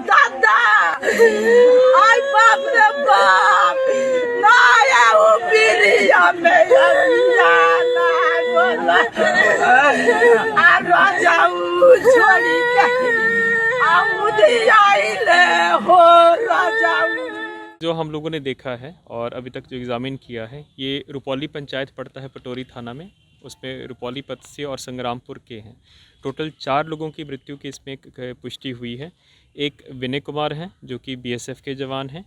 दादा आई बाप रे बाप ना ये वो पीरिया में या ना बोला आ राजाऊ छोड़ी के आमुदिया ले हो राजाऊ। जो हम लोगों ने देखा है और अभी तक जो एग्ज़ामिन किया है, ये रुपौली पंचायत पड़ता है पटोरी थाना में, उसमें रुपौली पत्से और संग्रामपुर के हैं। टोटल 4 लोगों की मृत्यु की इसमें पुष्टि हुई है। एक विनय कुमार हैं जो कि बीएसएफ के जवान हैं,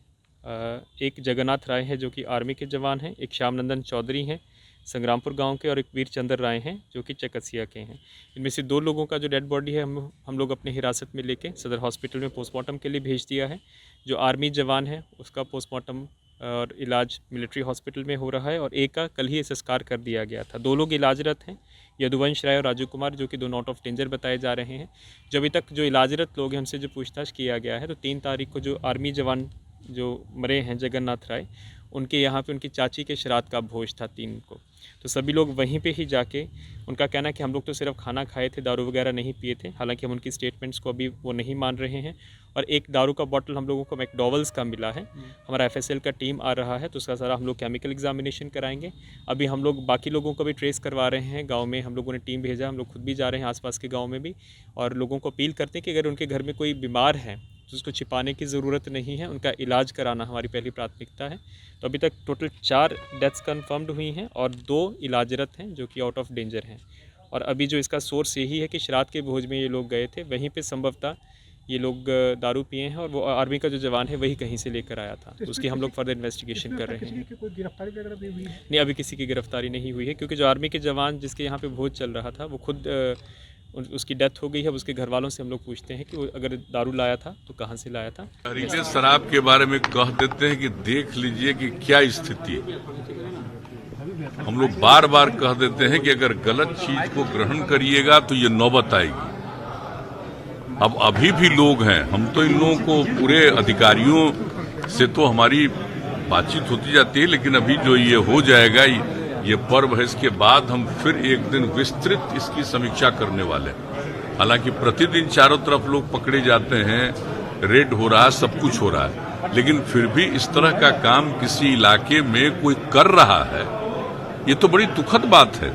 एक जगन्नाथ राय हैं जो कि आर्मी के जवान हैं, एक श्यामनंदन चौधरी हैं संग्रामपुर गांव के, और एक वीर चंद्र राय हैं जो कि चकसिया के हैं। इनमें से 2 लोगों का जो डेड बॉडी है हम लोग अपने हिरासत में लेके सदर हॉस्पिटल में पोस्टमार्टम के लिए भेज दिया है। जो आर्मी जवान है उसका पोस्टमार्टम और इलाज मिलिट्री हॉस्पिटल में हो रहा है, और एक का कल ही संस्कार कर दिया गया था। 2 लोग इलाजरत हैं, यदुवंश राय और राजू कुमार, जो कि 2 नॉट ऑफ डेंजर बताए जा रहे हैं। जो अभी तक जो इलाजरत लोग हैं हमसे जो पूछताछ किया गया है, तो 3 तारीख को जो आर्मी जवान जो मरे हैं जगन्नाथ राय, उनके यहाँ पे उनकी चाची के श्राद्ध का भोज था 3 को, तो सभी लोग वहीं पे ही जाके, उनका कहना है कि हम लोग तो सिर्फ खाना खाए थे, दारू वगैरह नहीं पिए थे। हालांकि हम उनकी स्टेटमेंट्स को अभी वो नहीं मान रहे हैं। और एक दारू का बॉटल हम लोगों को मैकडॉवल्स का मिला है। हमारा एफएसएल का टीम आ रहा है, तो उसका सारा हम लोग केमिकल एग्जामिनेशन कराएंगे। अभी हम लोग बाकी लोगों को भी ट्रेस करवा रहे हैं। गाँव में हम लोगों ने टीम भेजा, हम लोग खुद भी जा रहे हैं आसपास के गाँव में भी, और लोगों को अपील करते हैं कि अगर उनके घर में कोई बीमार है तो उसको छिपाने की ज़रूरत नहीं है, उनका इलाज कराना हमारी पहली प्राथमिकता है। तो अभी तक टोटल 4 डेथ्स कन्फर्म्ड हुई हैं और 2 इलाजरत हैं जो कि आउट ऑफ डेंजर हैं। और अभी जो इसका सोर्स यही है कि श्राद्ध के भोज में ये लोग गए थे, वहीं पे संभवतः ये लोग दारू पिए हैं, और वो आर्मी का जो जवान है वही कहीं से लेकर आया था। तो उसकी हम लोग फर्दर इन्वेस्टिगेशन कर रहे हैं। कोई गिरफ्तारी वगैरह भी हुई है? नहीं, अभी किसी की गिरफ्तारी नहीं हुई है, क्योंकि जो आर्मी के जवान जिसके यहाँ पे भोज चल रहा था वो खुद उसकी डेथ हो गई है। उसके घर वालों से हम लोग पूछते हैं कि वो अगर दारू लाया था तो कहाँ से लाया था। जहरीले शराब के बारे में कह देते हैं कि देख लीजिए कि क्या स्थिति है। हम लोग बार बार कह देते हैं कि अगर गलत चीज को ग्रहण करिएगा तो ये नौबत आएगी। अब अभी भी लोग हैं, हम तो इन लोगों को पूरे अधिकारियों से तो हमारी बातचीत होती जाती है, लेकिन अभी जो ये हो जाएगा, ये पर्व है, इसके बाद हम फिर एक दिन विस्तृत इसकी समीक्षा करने वाले हैं। हालांकि प्रतिदिन चारों तरफ लोग पकड़े जाते हैं, रेड हो रहा है, सब कुछ हो रहा है, लेकिन फिर भी इस तरह का काम किसी इलाके में कोई कर रहा है, ये तो बड़ी दुखद बात है।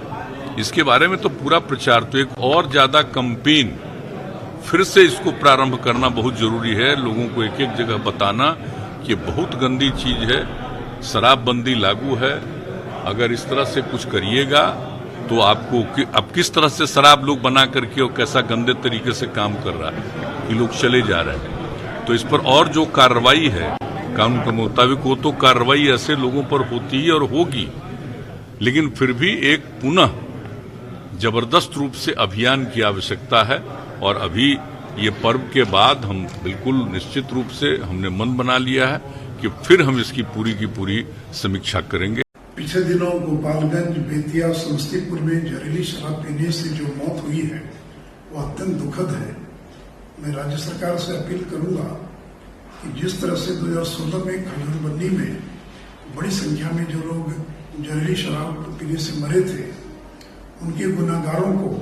इसके बारे में तो पूरा प्रचार, तो एक और ज्यादा कैंपेन फिर से इसको प्रारंभ करना बहुत जरूरी है। लोगों को एक एक जगह बताना कि बहुत गंदी चीज है, शराबबंदी लागू है, अगर इस तरह से कुछ करिएगा तो आपको अब किस तरह से शराब लोग बना करके और कैसा गंदे तरीके से काम कर रहा है कि लोग चले जा रहे हैं। तो इस पर और जो कार्रवाई है कानून के मुताबिक, वो तो कार्रवाई ऐसे लोगों पर होती है और होगी, लेकिन फिर भी एक पुनः जबरदस्त रूप से अभियान की आवश्यकता है। और अभी ये पर्व के बाद हम बिल्कुल निश्चित रूप से हमने मन बना लिया है कि फिर हम इसकी पूरी की पूरी समीक्षा करेंगे। पिछले दिनों गोपालगंज, बेतिया, समस्तीपुर में जहरीली शराब पीने से जो मौत हुई है वो अत्यंत दुखद है। मैं राज्य सरकार से अपील करूंगा कि जिस तरह से 2016 में खजूरबंदी में बड़ी संख्या में जो लोग जहरीली शराब पीने से मरे थे, उनके गुनाहगारों को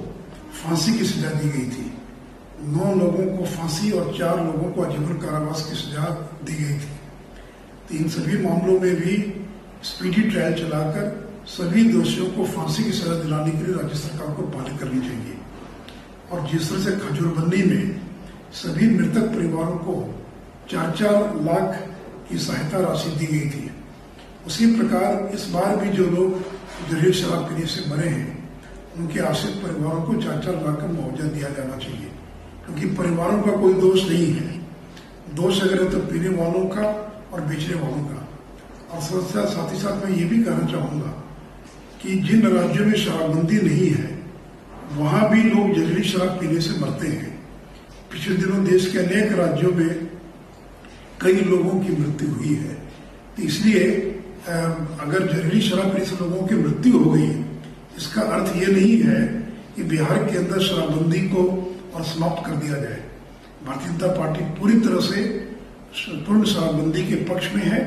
फांसी की सजा दी गई थी। 9 लोगों को फांसी और 4 लोगों को आजीवन कारावास की सजा दी गई थी। तो इन सभी मामलों में भी स्पीडी ट्रायल चलाकर सभी दोषियों को फांसी की सजा दिलाने के लिए राज्य सरकार को पहल करनी चाहिए। और जिस तरह से खजूरबंदी में सभी मृतक परिवारों को 4-4 लाख की सहायता राशि दी गई थी, उसी प्रकार इस बार भी जो लोग जहरीली शराब पीने से मरे हैं, उनके आश्रित परिवारों को 4-4 लाख का मुआवजा दिया जाना चाहिए, क्योंकि परिवारों का कोई दोष नहीं है। दोष अगर है तो पीने वालों का और बेचने वालों का। और साथ ही साथ मैं ये भी कहना चाहूंगा कि जिन राज्यों में शराबबंदी नहीं है, वहां भी लोग जहरीली शराब पीने से मरते हैं। पिछले दिनों देश के अनेक राज्यों में कई लोगों की मृत्यु हुई है। तो इसलिए अगर जहरीली शराब पीने से लोगों की मृत्यु हो गई, इसका अर्थ ये नहीं है कि बिहार के अंदर शराबबंदी को और समाप्त कर दिया जाए। भारतीय जनता पार्टी पूरी तरह से पूर्ण शराबबंदी के पक्ष में है।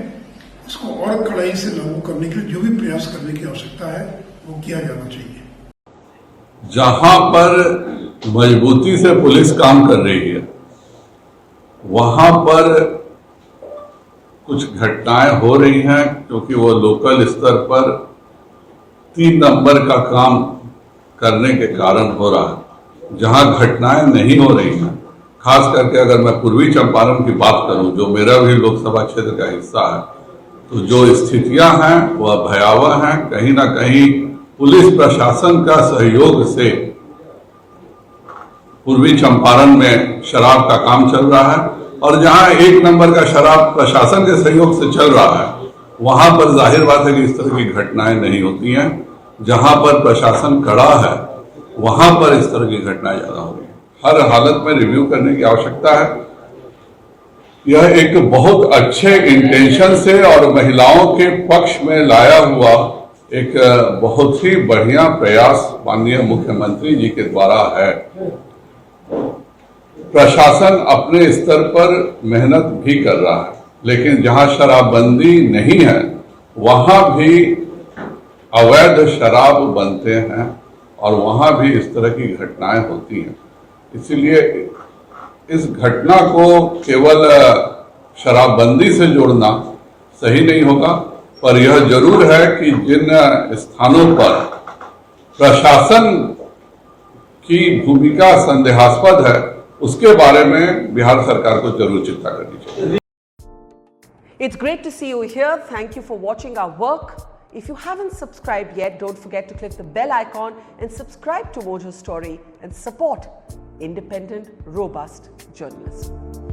इसको और कड़ाई से लागू करने के लिए जो भी प्रयास करने की आवश्यकता है वो किया जाना चाहिए। जहां पर मजबूती से पुलिस काम कर रही है, वहां पर कुछ घटनाएं हो रही हैं क्योंकि वो लोकल स्तर पर 3 नंबर का काम करने के कारण हो रहा है। जहां घटनाएं नहीं हो रही हैं, खास करके अगर मैं पूर्वी चंपारण की बात करूं, जो मेरा भी लोकसभा क्षेत्र का हिस्सा है, तो जो स्थितियां हैं वह भयावह हैं। कहीं ना कहीं पुलिस प्रशासन का सहयोग से पूर्वी चंपारण में शराब का काम चल रहा है, और जहां 1 नंबर का शराब प्रशासन के सहयोग से चल रहा है, वहां पर जाहिर बात है कि इस तरह की घटनाएं नहीं होती हैं। जहां पर प्रशासन कड़ा है, वहां पर इस तरह की घटनाएं ज्यादा हो रही हैं। हर हालत में रिव्यू करने की आवश्यकता है। यह एक बहुत अच्छे इंटेंशन से और महिलाओं के पक्ष में लाया हुआ एक बहुत ही बढ़िया प्रयास माननीय मुख्यमंत्री जी के द्वारा है। प्रशासन अपने स्तर पर मेहनत भी कर रहा है, लेकिन जहां शराबबंदी नहीं है वहां भी अवैध शराब बनते हैं और वहां भी इस तरह की घटनाएं होती हैं। इसीलिए इस घटना को केवल शराबबंदी से जोड़ना सही नहीं होगा, पर यह जरूर है कि जिन स्थानों पर प्रशासन की भूमिका संदेहास्पद है, उसके बारे में बिहार सरकार को जरूर चिंता करनी चाहिए। It's great to see you here. Thank you for watching our work. If you haven't subscribed yet, don't forget to click the bell icon and subscribe to Mojo Story and support independent, robust journalism.